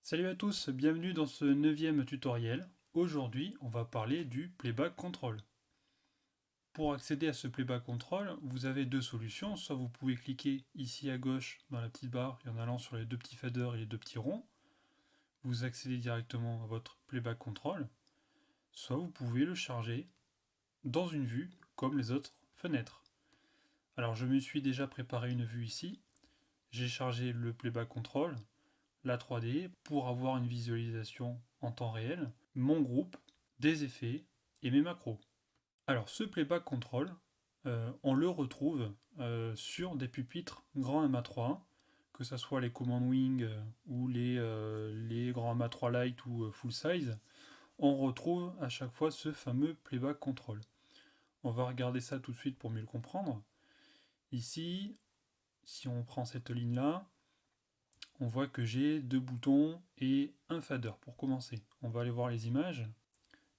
Salut à tous, bienvenue dans ce 9e tutoriel. Aujourd'hui, on va parler du Playback Control. Pour accéder à ce Playback Control, vous avez deux solutions. Soit vous pouvez cliquer ici à gauche dans la petite barre et en allant sur les deux petits faders et les deux petits ronds, vous accédez directement à votre Playback Control. Soit vous pouvez le charger dans une vue comme les autres fenêtres. Alors je me suis déjà préparé une vue ici. J'ai chargé le Playback Control, la 3D pour avoir une visualisation en temps réel, mon groupe, des effets et mes macros. Alors ce playback control, on le retrouve sur des pupitres grands MA3, que ce soit les command wing ou les grands MA3 Lite ou full size, on retrouve à chaque fois ce fameux playback control. On va regarder ça tout de suite pour mieux le comprendre. Ici, si on prend cette ligne là, on voit que j'ai deux boutons et un fader pour commencer. On va aller voir les images.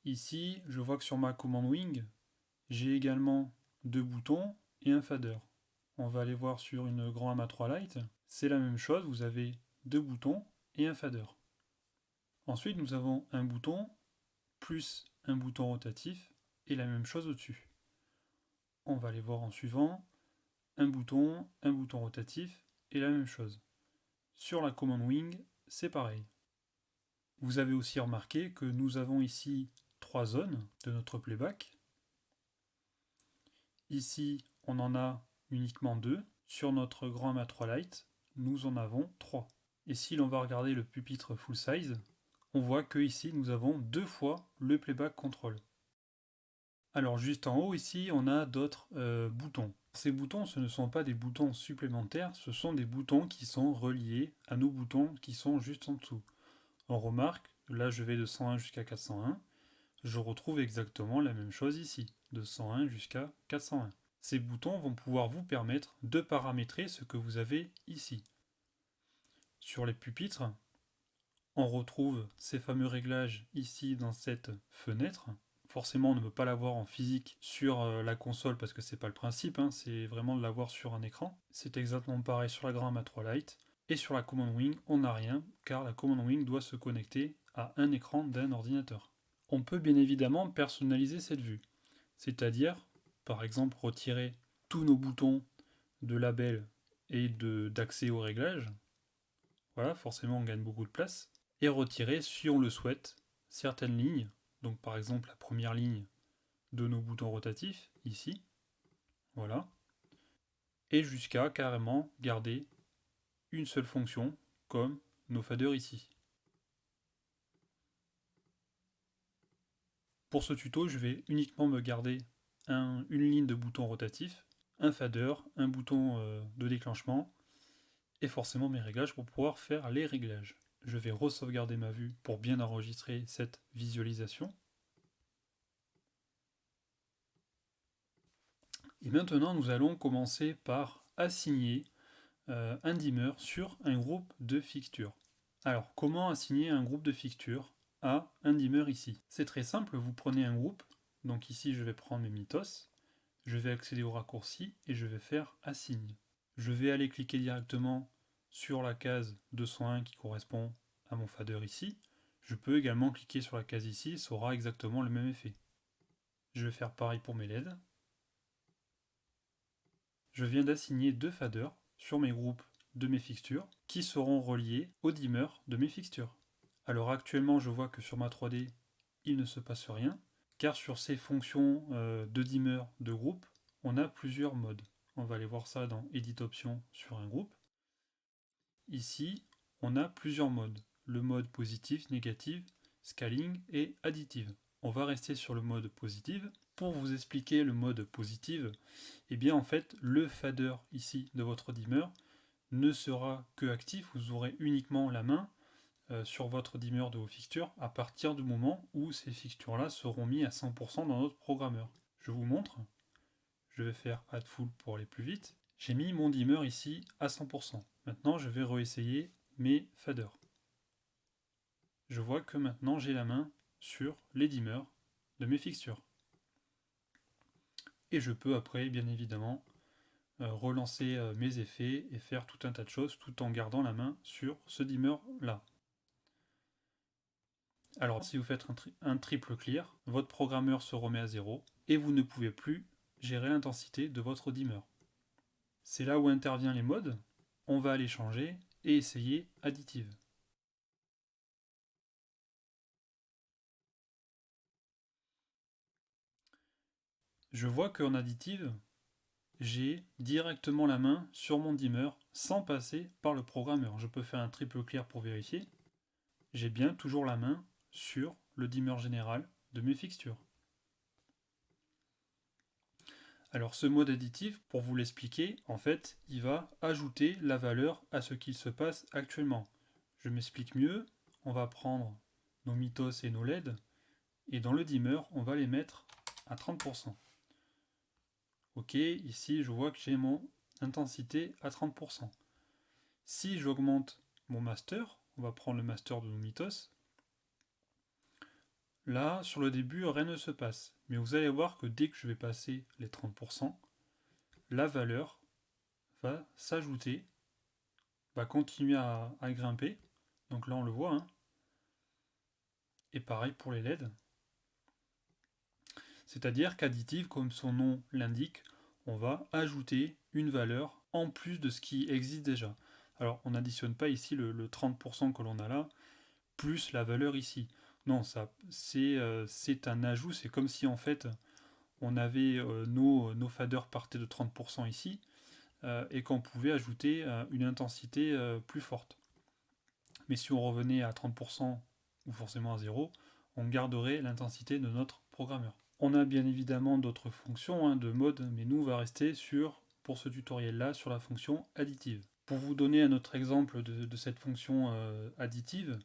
Ici, je vois que sur ma command wing, j'ai également deux boutons et un fader. On va aller voir sur une grand MA3 Lite. C'est la même chose, vous avez deux boutons et un fader. Ensuite, nous avons un bouton plus un bouton rotatif et la même chose au-dessus. On va aller voir en suivant un bouton rotatif et la même chose. Sur la command wing, c'est pareil. Vous avez aussi remarqué que nous avons ici trois zones de notre playback. Ici, on en a uniquement deux. Sur notre grand MA3 Lite, nous en avons trois. Et si l'on va regarder le pupitre full size, on voit que ici nous avons deux fois le playback control. Alors juste en haut ici, on a d'autres boutons. Ces boutons, ce ne sont pas des boutons supplémentaires, ce sont des boutons qui sont reliés à nos boutons qui sont juste en dessous. On remarque, là je vais de 101 jusqu'à 401, je retrouve exactement la même chose ici, de 101 jusqu'à 401. Ces boutons vont pouvoir vous permettre de paramétrer ce que vous avez ici. Sur les pupitres, on retrouve ces fameux réglages ici dans cette fenêtre. Forcément, on ne peut pas l'avoir en physique sur la console parce que c'est pas le principe, hein, c'est vraiment de l'avoir sur un écran. C'est exactement pareil sur la Grand MA3 Lite. Et sur la Command Wing, on n'a rien car la Command Wing doit se connecter à un écran d'un ordinateur. On peut bien évidemment personnaliser cette vue, c'est-à-dire, par exemple, retirer tous nos boutons de label et d'accès aux réglages. Voilà, forcément on gagne beaucoup de place. Et retirer, si on le souhaite, certaines lignes. Donc par exemple la première ligne de nos boutons rotatifs, ici. Voilà. Et jusqu'à carrément garder une seule fonction, comme nos faders ici. Pour ce tuto, je vais uniquement me garder une ligne de boutons rotatifs, un fader, un bouton de déclenchement, et forcément mes réglages pour pouvoir faire les réglages. Je vais re-sauvegarder ma vue pour bien enregistrer cette visualisation. Et maintenant, nous allons commencer par assigner un dimmer sur un groupe de fixtures. Alors, comment assigner un groupe de fixtures à un dimmer ici? C'est très simple, vous prenez un groupe, donc ici je vais prendre mes mythos, je vais accéder au raccourci et je vais faire assign. Je vais aller cliquer directement sur la case 201 qui correspond à mon fader ici. Je peux également cliquer sur la case ici, ça aura exactement le même effet. Je vais faire pareil pour mes LED. Je viens d'assigner deux faders sur mes groupes de mes fixtures qui seront reliés au dimmer de mes fixtures. Alors actuellement je vois que sur ma 3D il ne se passe rien car sur ces fonctions de dimmer de groupe on a plusieurs modes. On va aller voir ça dans Edit Options sur un groupe. Ici on a plusieurs modes. Le mode positif, négatif, scaling et additive. On va rester sur le mode positif. Pour vous expliquer le mode positif, et bien en fait le fader ici de votre dimmer ne sera que actif, vous aurez uniquement la main sur votre dimmer de vos fixtures à partir du moment où ces fixtures là seront mis à 100% dans notre programmeur. Je vous montre, je vais faire Add Full pour aller plus vite. J'ai mis mon dimmer ici à 100%. Maintenant je vais réessayer mes faders. Je vois que maintenant j'ai la main sur les dimmers de mes fixtures. Et je peux après bien évidemment relancer mes effets et faire tout un tas de choses tout en gardant la main sur ce dimmer là. Alors si vous faites un triple clear, votre programmeur se remet à 0 et vous ne pouvez plus gérer l'intensité de votre dimmer. C'est là où intervient les modes. On va aller changer et essayer additive. Je vois qu'en additive, j'ai directement la main sur mon dimmer sans passer par le programmeur. Je peux faire un triple clear pour vérifier. J'ai bien toujours la main sur le dimmer général de mes fixtures. Alors ce mode additif, pour vous l'expliquer, en fait, il va ajouter la valeur à ce qu'il se passe actuellement. Je m'explique mieux, on va prendre nos mythos et nos LED, et dans le dimmer, on va les mettre à 30%. Ok, ici je vois que j'ai mon intensité à 30%. Si j'augmente mon master, on va prendre le master de nos mythos, là, sur le début, rien ne se passe. Mais vous allez voir que dès que je vais passer les 30%, la valeur va s'ajouter, va continuer à grimper. Donc là, on le voit. Hein. Et pareil pour les LED. C'est-à-dire qu'additive, comme son nom l'indique, on va ajouter une valeur en plus de ce qui existe déjà. Alors, on n'additionne pas ici le 30% que l'on a là, plus la valeur ici. Non, ça, c'est un ajout. C'est comme si en fait on avait nos faders partaient de 30% ici et qu'on pouvait ajouter une intensité plus forte. Mais si on revenait à 30% ou forcément à 0, on garderait l'intensité de notre programmeur. On a bien évidemment d'autres fonctions de mode, mais nous on va rester pour ce tutoriel là sur la fonction additive. Pour vous donner un autre exemple de cette fonction additive,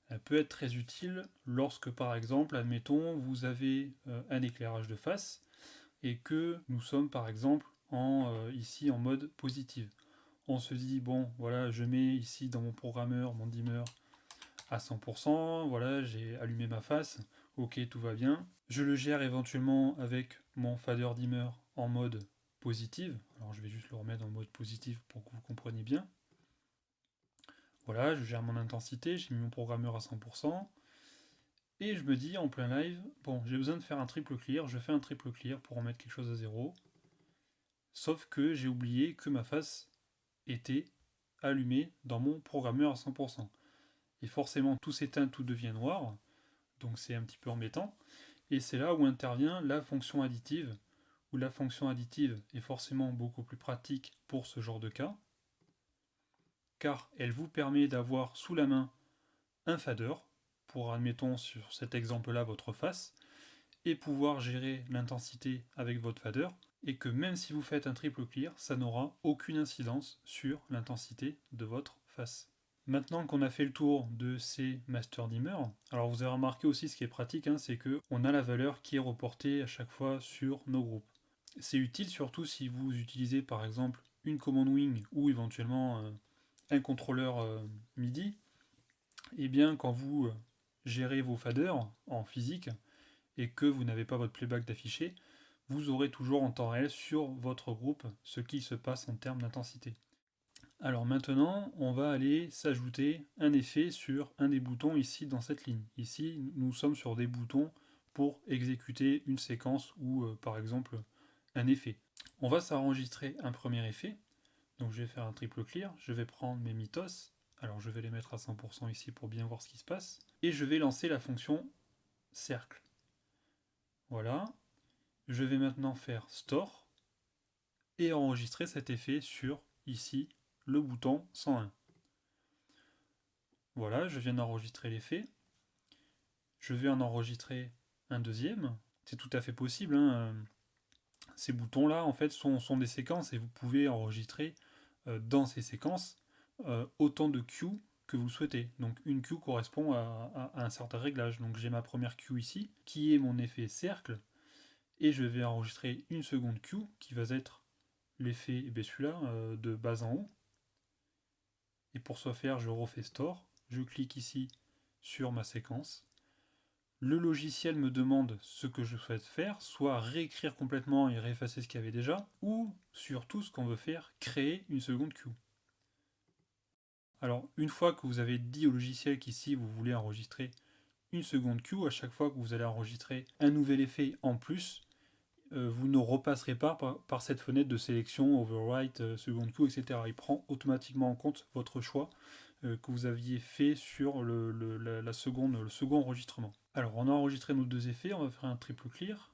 elle peut être très utile lorsque par exemple, admettons, vous avez un éclairage de face et que nous sommes par exemple ici en mode positive. On se dit, bon, voilà, je mets ici dans mon programmeur, mon dimmer à 100%, voilà, j'ai allumé ma face, ok, tout va bien. Je le gère éventuellement avec mon fader dimmer en mode positive. Alors je vais juste le remettre en mode positif pour que vous compreniez bien. Voilà, je gère mon intensité, j'ai mis mon programmeur à 100%. Et je me dis en plein live, bon, j'ai besoin de faire un triple clear, je fais un triple clear pour remettre quelque chose à 0. Sauf que j'ai oublié que ma face était allumée dans mon programmeur à 100%. Et forcément, tout s'éteint, tout devient noir. Donc c'est un petit peu embêtant. Et c'est là où intervient la fonction additive, où la fonction additive est forcément beaucoup plus pratique pour ce genre de cas, car elle vous permet d'avoir sous la main un fader, pour admettons sur cet exemple-là votre face, et pouvoir gérer l'intensité avec votre fader, et que même si vous faites un triple clear, ça n'aura aucune incidence sur l'intensité de votre face. Maintenant qu'on a fait le tour de ces master dimmers, alors vous avez remarqué aussi ce qui est pratique, c'est que on a la valeur qui est reportée à chaque fois sur nos groupes. C'est utile surtout si vous utilisez par exemple une command wing ou éventuellement un contrôleur MIDI. Et bien quand vous gérez vos faders en physique et que vous n'avez pas votre playback d'affiché, vous aurez toujours en temps réel sur votre groupe ce qui se passe en termes d'intensité. Alors maintenant, on va aller s'ajouter un effet sur un des boutons ici dans cette ligne. Ici, nous sommes sur des boutons pour exécuter une séquence ou par exemple un effet. On va s'enregistrer un premier effet. Donc je vais faire un triple clear, je vais prendre mes mythos, alors je vais les mettre à 100% ici pour bien voir ce qui se passe, et je vais lancer la fonction cercle. Voilà, je vais maintenant faire store et enregistrer cet effet sur ici le bouton 101. Voilà, je viens d'enregistrer l'effet. Je vais en enregistrer un deuxième. C'est tout à fait possible. Ces boutons-là, en fait, sont des séquences et vous pouvez enregistrer dans ces séquences autant de Q que vous souhaitez. Donc une Q correspond à un certain réglage. Donc j'ai ma première Q ici, qui est mon effet cercle, et je vais enregistrer une seconde Q, qui va être l'effet, celui-là, de bas en haut. Et pour ce faire, je refais store, je clique ici sur ma séquence. Le logiciel me demande ce que je souhaite faire, soit réécrire complètement et réeffacer ce qu'il y avait déjà, ou surtout ce qu'on veut faire, créer une seconde queue. Alors, une fois que vous avez dit au logiciel qu'ici vous voulez enregistrer une seconde queue à chaque fois que vous allez enregistrer un nouvel effet en plus. Vous ne repasserez pas par cette fenêtre de sélection, overwrite, seconde queue, etc. Il prend automatiquement en compte votre choix que vous aviez fait sur le second enregistrement. Alors on a enregistré nos deux effets, on va faire un triple clear.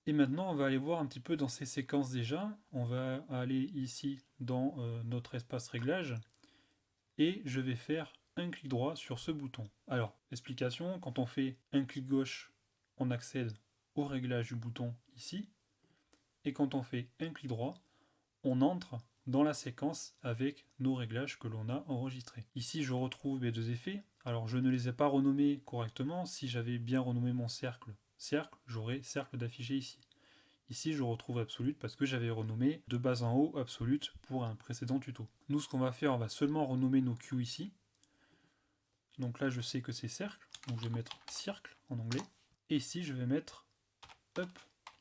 Et maintenant on va aller voir un petit peu dans ces séquences déjà. On va aller ici dans notre espace réglage et je vais faire un clic droit sur ce bouton. Alors, explication, quand on fait un clic gauche, on accède au réglage du bouton ici, et quand on fait un clic droit, on entre dans la séquence avec nos réglages que l'on a enregistrés. Ici, je retrouve mes deux effets. Alors, je ne les ai pas renommés correctement. Si j'avais bien renommé mon cercle, j'aurais cercle d'affiché ici. Ici, je retrouve Absolute parce que j'avais renommé de bas en haut Absolute pour un précédent tuto. Nous, ce qu'on va faire, on va seulement renommer nos queues ici. Donc là, je sais que c'est cercle, donc je vais mettre circle en anglais. Et ici, je vais mettre up,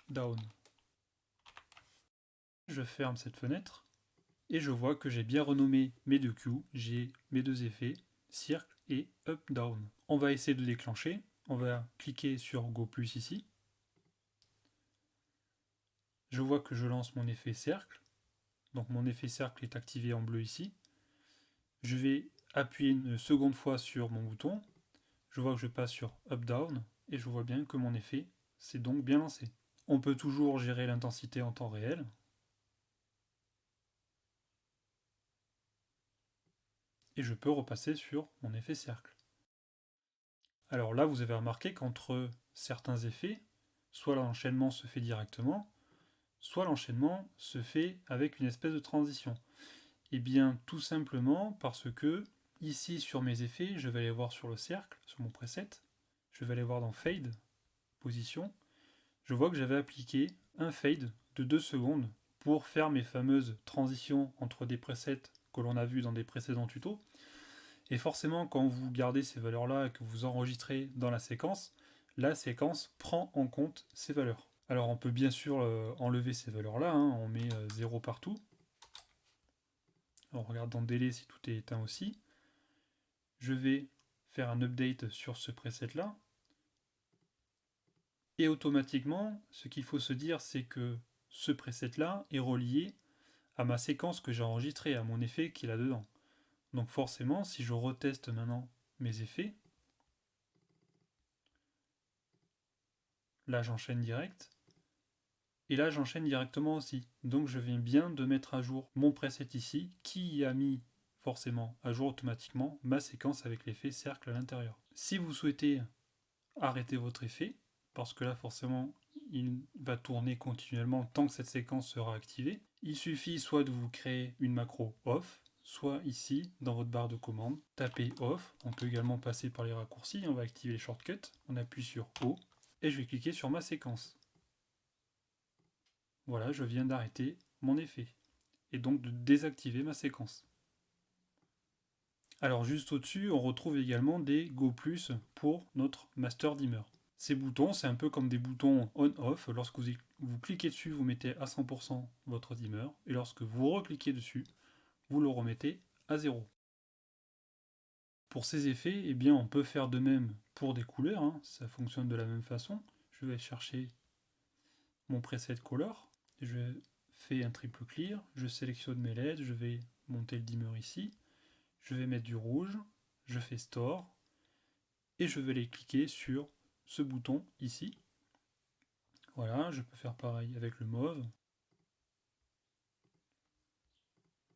down. Je ferme cette fenêtre et je vois que j'ai bien renommé mes deux queues. J'ai mes deux effets, circle et up, down. On va essayer de déclencher. On va cliquer sur Go plus ici. Je vois que je lance mon effet cercle. Donc mon effet cercle est activé en bleu ici. Je vais appuyer une seconde fois sur mon bouton. Je vois que je passe sur Up Down et je vois bien que mon effet s'est donc bien lancé. On peut toujours gérer l'intensité en temps réel. Et je peux repasser sur mon effet cercle. Alors là, vous avez remarqué qu'entre certains effets, soit l'enchaînement se fait directement, soit l'enchaînement se fait avec une espèce de transition. Et bien tout simplement parce que ici sur mes effets, je vais aller voir sur le cercle, sur mon preset, je vais aller voir dans Fade, position, je vois que j'avais appliqué un fade de 2 secondes pour faire mes fameuses transitions entre des presets que l'on a vu dans des précédents tutos. Et forcément, quand vous gardez ces valeurs-là et que vous enregistrez dans la séquence prend en compte ces valeurs. Alors on peut bien sûr enlever ces valeurs-là, on met 0 partout. On regarde dans délai si tout est éteint aussi. Je vais faire un update sur ce preset-là. Et automatiquement, ce qu'il faut se dire, c'est que ce preset-là est relié à ma séquence que j'ai enregistrée, à mon effet qu'il a dedans. Donc forcément, si je reteste maintenant mes effets, là j'enchaîne direct, et là j'enchaîne directement aussi. Donc je viens bien de mettre à jour mon preset ici, qui a mis forcément à jour automatiquement ma séquence avec l'effet cercle à l'intérieur. Si vous souhaitez arrêter votre effet, parce que là forcément il va tourner continuellement tant que cette séquence sera activée, il suffit soit de vous créer une macro off, soit ici dans votre barre de commande, tapez off. On peut également passer par les raccourcis, on va activer les shortcuts, on appuie sur O et je vais cliquer sur ma séquence. Voilà, je viens d'arrêter mon effet et donc de désactiver ma séquence. Alors juste au-dessus, on retrouve également des Go plus pour notre master dimmer. Ces boutons, c'est un peu comme des boutons on-off. Lorsque vous cliquez dessus, vous mettez à 100% votre dimmer. Et lorsque vous recliquez dessus, vous le remettez à 0. Pour ces effets, eh bien, on peut faire de même pour des couleurs. Ça fonctionne de la même façon. Je vais chercher mon preset color. Je fais un triple clear. Je sélectionne mes LED. Je vais monter le dimmer ici. Je vais mettre du rouge. Je fais store. Et je vais aller cliquer sur ce bouton ici. Voilà, je peux faire pareil avec le mauve.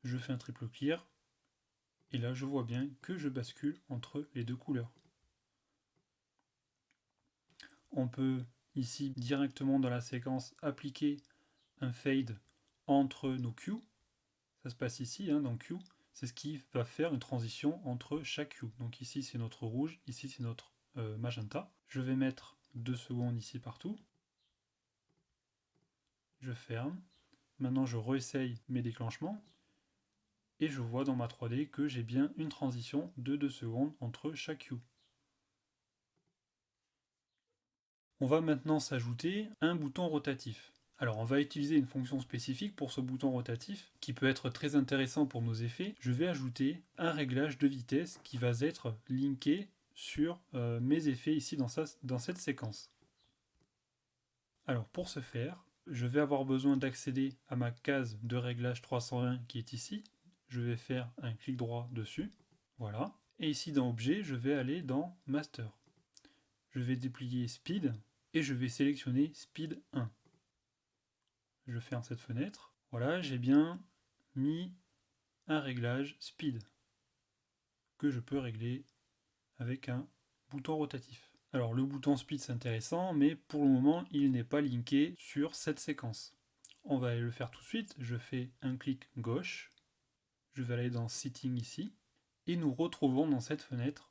Je fais un triple clear. Et là, je vois bien que je bascule entre les deux couleurs. On peut ici directement dans la séquence appliquer un fade entre nos cues. Ça se passe ici dans Q. C'est ce qui va faire une transition entre chaque Q. Donc ici c'est notre rouge, ici c'est notre magenta. Je vais mettre 2 secondes ici partout. Je ferme. Maintenant je réessaye mes déclenchements. Et je vois dans ma 3D que j'ai bien une transition de 2 secondes entre chaque Q. On va maintenant s'ajouter un bouton rotatif. Alors on va utiliser une fonction spécifique pour ce bouton rotatif qui peut être très intéressant pour nos effets. Je vais ajouter un réglage de vitesse qui va être linké sur mes effets ici dans cette séquence. Alors pour ce faire, je vais avoir besoin d'accéder à ma case de réglage 301 qui est ici. Je vais faire un clic droit dessus, voilà. Et ici dans Objet, je vais aller dans Master. Je vais déplier Speed et je vais sélectionner Speed 1. Je ferme cette fenêtre. Voilà, j'ai bien mis un réglage Speed que je peux régler avec un bouton rotatif. Alors le bouton Speed c'est intéressant, mais pour le moment il n'est pas linké sur cette séquence. On va aller le faire tout de suite. Je fais un clic gauche, je vais aller dans Setting ici, et nous retrouvons dans cette fenêtre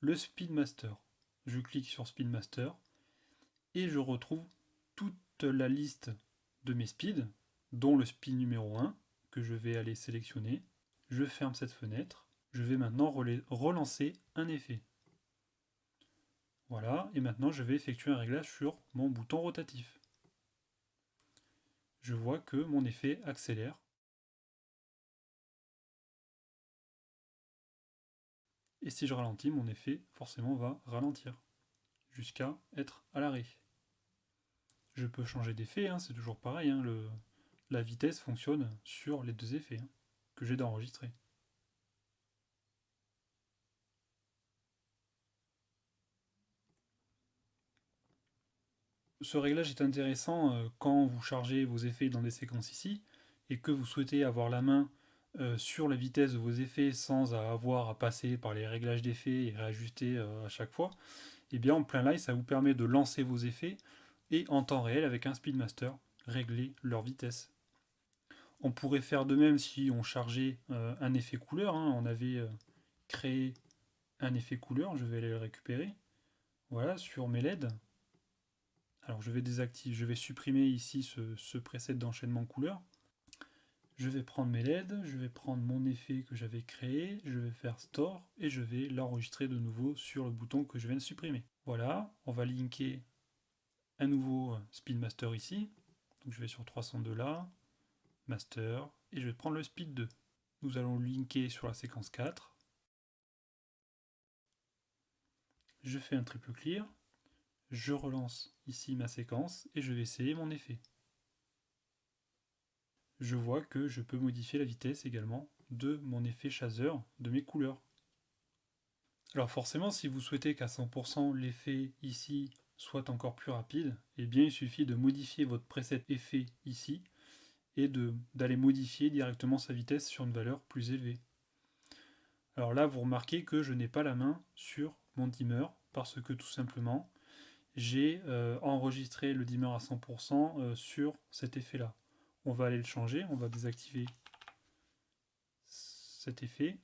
le Speedmaster. Je clique sur Speedmaster, et je retrouve toute la liste de mes speeds, dont le speed numéro 1, que je vais aller sélectionner. Je ferme cette fenêtre. Je vais maintenant relancer un effet. Voilà, et maintenant je vais effectuer un réglage sur mon bouton rotatif. Je vois que mon effet accélère. Et si je ralentis, mon effet forcément va ralentir, jusqu'à être à l'arrêt. Je peux changer d'effet, c'est toujours pareil, la vitesse fonctionne sur les deux effets que j'ai d'enregistrer. Ce réglage est intéressant quand vous chargez vos effets dans des séquences ici, et que vous souhaitez avoir la main sur la vitesse de vos effets sans avoir à passer par les réglages d'effets et réajuster à chaque fois. Et bien en plein live, ça vous permet de lancer vos effets et en temps réel avec un Speedmaster, régler leur vitesse. On pourrait faire de même si on chargeait un effet couleur. On avait créé un effet couleur, je vais aller le récupérer. Voilà, sur mes LED. Alors je vais supprimer ici ce preset d'enchaînement couleur. Je vais prendre mes LED, je vais prendre mon effet que j'avais créé, je vais faire Store et je vais l'enregistrer de nouveau sur le bouton que je viens de supprimer. Voilà, on va linker un nouveau Speedmaster ici. Donc je vais sur 302 là, Master, et je vais prendre le Speed 2. Nous allons linker sur la séquence 4. Je fais un triple clear, je relance ici ma séquence et je vais essayer mon effet. Je vois que je peux modifier la vitesse également de mon effet chaser, de mes couleurs. Alors forcément, si vous souhaitez qu'à 100% l'effet ici soit encore plus rapide, eh bien il suffit de modifier votre preset effet ici et d'aller modifier directement sa vitesse sur une valeur plus élevée. Alors là, vous remarquez que je n'ai pas la main sur mon dimmer parce que tout simplement, j'ai enregistré le dimmer à 100% sur cet effet-là. On va aller le changer, on va désactiver cet effet,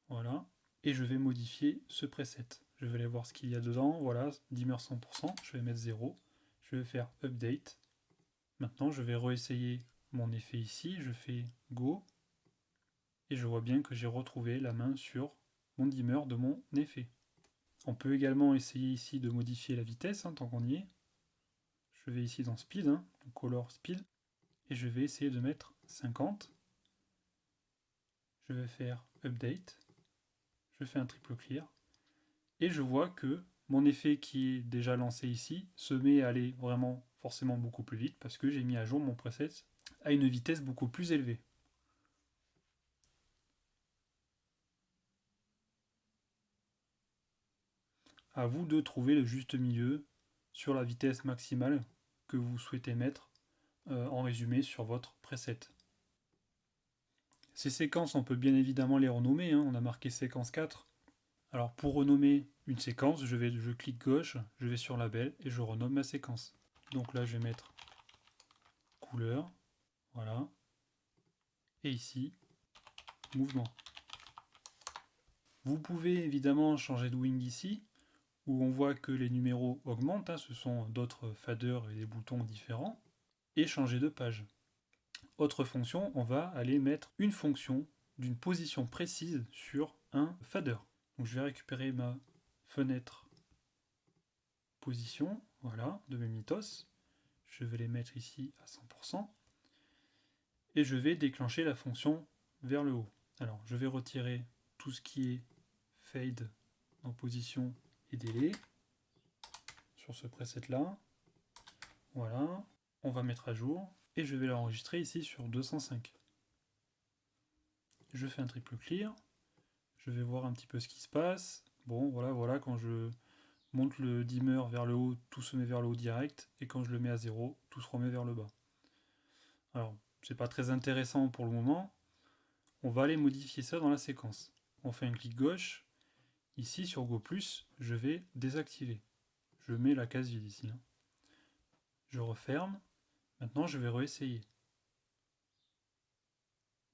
voilà, et je vais modifier ce preset. Je vais aller voir ce qu'il y a dedans, voilà, dimmer 100%, je vais mettre 0, je vais faire update. Maintenant, je vais réessayer mon effet ici, je fais go, et je vois bien que j'ai retrouvé la main sur mon dimmer de mon effet. On peut également essayer ici de modifier la vitesse, tant qu'on y est. Je vais ici dans Speed, Color Speed, et je vais essayer de mettre 50. Je vais faire Update, je fais un triple clear, et je vois que mon effet qui est déjà lancé ici se met à aller vraiment forcément beaucoup plus vite parce que j'ai mis à jour mon preset à une vitesse beaucoup plus élevée. À vous de trouver le juste milieu sur la vitesse maximale que vous souhaitez mettre en résumé sur votre preset. Ces séquences, on peut bien évidemment les renommer, on a marqué séquence 4. Alors pour renommer une séquence, je clique gauche, je vais sur label et je renomme ma séquence. Donc là je vais mettre couleur, voilà, et ici, mouvement. Vous pouvez évidemment changer de wing ici, où on voit que les numéros augmentent, ce sont d'autres faders et des boutons différents, et changer de page. Autre fonction, on va aller mettre une fonction d'une position précise sur un fader. Donc je vais récupérer ma fenêtre position, voilà, de mes mythos. Je vais les mettre ici à 100%. Et je vais déclencher la fonction vers le haut. Alors je vais retirer tout ce qui est fade Donc position et délai sur ce preset là. Voilà, on va mettre à jour et je vais l'enregistrer ici sur 205. Je fais un triple clear, je vais voir un petit peu ce qui se passe. Bon, voilà, quand je monte le dimmer vers le haut, tout se met vers le haut direct, et quand je le mets à 0, tout se remet vers le bas. Alors, c'est pas très intéressant pour le moment, on va aller modifier ça dans la séquence. On fait un clic gauche, ici sur Go+, je vais désactiver. Je mets la case vide ici. Je referme, maintenant je vais réessayer.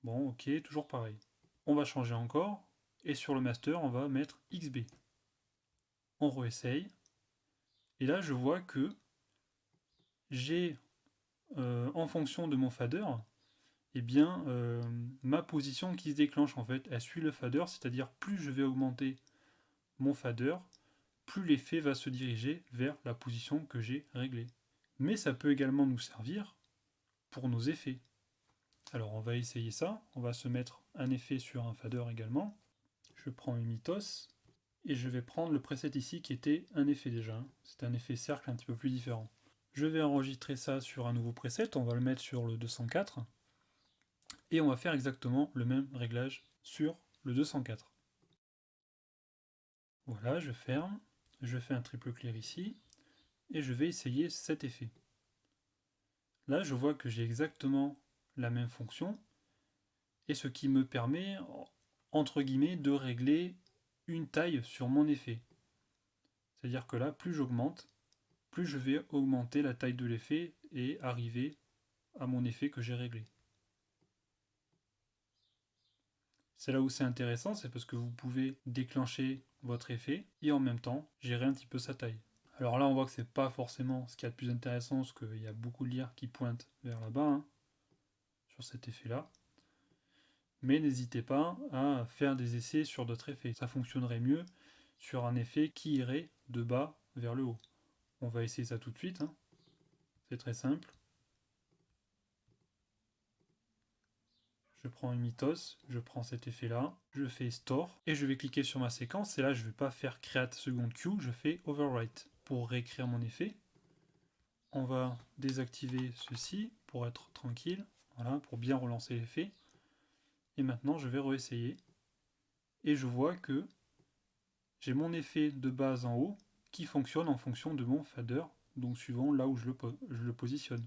Bon, ok, toujours pareil. On va changer encore, et sur le master, on va mettre XB. On réessaye, et là je vois que j'ai, en fonction de mon fader, eh bien, ma position qui se déclenche en fait, elle suit le fader, c'est-à-dire plus je vais augmenter mon fader, plus l'effet va se diriger vers la position que j'ai réglée. Mais ça peut également nous servir pour nos effets. Alors on va essayer ça, on va se mettre un effet sur un fader également. Je prends une mythos, et je vais prendre le preset ici qui était un effet déjà. C'est un effet cercle un petit peu plus différent. Je vais enregistrer ça sur un nouveau preset, on va le mettre sur le 204, et on va faire exactement le même réglage sur le 204. Voilà, je ferme, je fais un triple clear ici, et je vais essayer cet effet. Là, je vois que j'ai exactement la même fonction, et ce qui me permet, entre guillemets, de régler une taille sur mon effet. C'est-à-dire que là, plus j'augmente, plus je vais augmenter la taille de l'effet et arriver à mon effet que j'ai réglé. C'est là où c'est intéressant, c'est parce que vous pouvez déclencher votre effet et en même temps gérer un petit peu sa taille. Alors là, on voit que c'est pas forcément ce qu'il y a de plus intéressant, parce qu'il y a beaucoup de lire qui pointent vers là-bas, sur cet effet-là. Mais n'hésitez pas à faire des essais sur d'autres effets. Ça fonctionnerait mieux sur un effet qui irait de bas vers le haut. On va essayer ça tout de suite. C'est très simple. Je prends une mythos, je prends cet effet-là, je fais store, et je vais cliquer sur ma séquence, et là je ne vais pas faire create second queue, je fais overwrite pour réécrire mon effet. On va désactiver ceci pour être tranquille, voilà, pour bien relancer l'effet. Et maintenant je vais réessayer, et je vois que j'ai mon effet de base en haut qui fonctionne en fonction de mon fader, donc suivant là où je le positionne.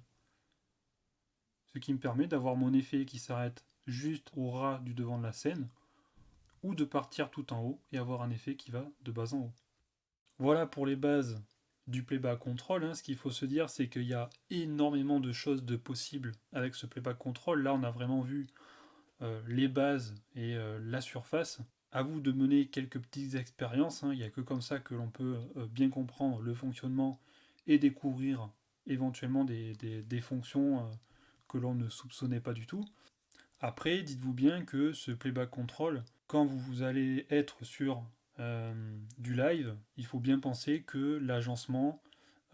Ce qui me permet d'avoir mon effet qui s'arrête juste au ras du devant de la scène, ou de partir tout en haut et avoir un effet qui va de bas en haut. Voilà pour les bases du playback control. Ce qu'il faut se dire, c'est qu'il y a énormément de choses de possibles avec ce playback control. Là, on a vraiment vu les bases et la surface. À vous de mener quelques petites expériences. Il n'y a que comme ça que l'on peut bien comprendre le fonctionnement et découvrir éventuellement des fonctions que l'on ne soupçonnait pas du tout. Après, dites-vous bien que ce playback control, quand vous allez être sur du live, il faut bien penser que l'agencement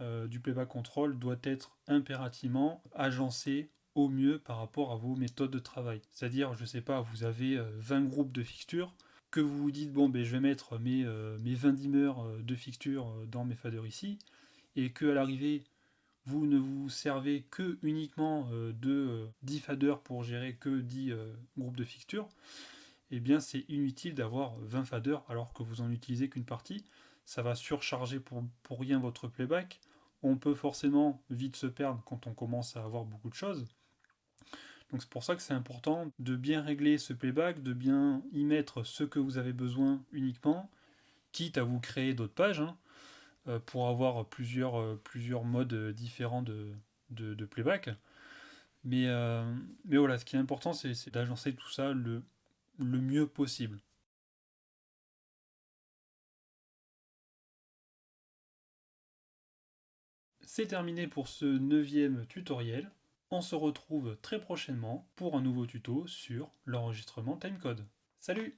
du playback control doit être impérativement agencé au mieux par rapport à vos méthodes de travail. C'est-à-dire, je ne sais pas, vous avez 20 groupes de fixtures, que vous vous dites, bon, ben, je vais mettre mes 20 dimmers de fixtures dans mes faders ici, et qu'à l'arrivée, vous ne vous servez que uniquement de 10 faders pour gérer que 10 groupes de fixtures, eh bien c'est inutile d'avoir 20 faders alors que vous en utilisez qu'une partie. Ça va surcharger pour rien votre playback. On peut forcément vite se perdre quand on commence à avoir beaucoup de choses. Donc c'est pour ça que c'est important de bien régler ce playback, de bien y mettre ce que vous avez besoin uniquement, quitte à vous créer d'autres pages, pour avoir plusieurs modes différents de playback. Mais voilà, ce qui est important, c'est d'agencer tout ça le mieux possible. C'est terminé pour ce 9e tutoriel. On se retrouve très prochainement pour un nouveau tuto sur l'enregistrement timecode. Salut!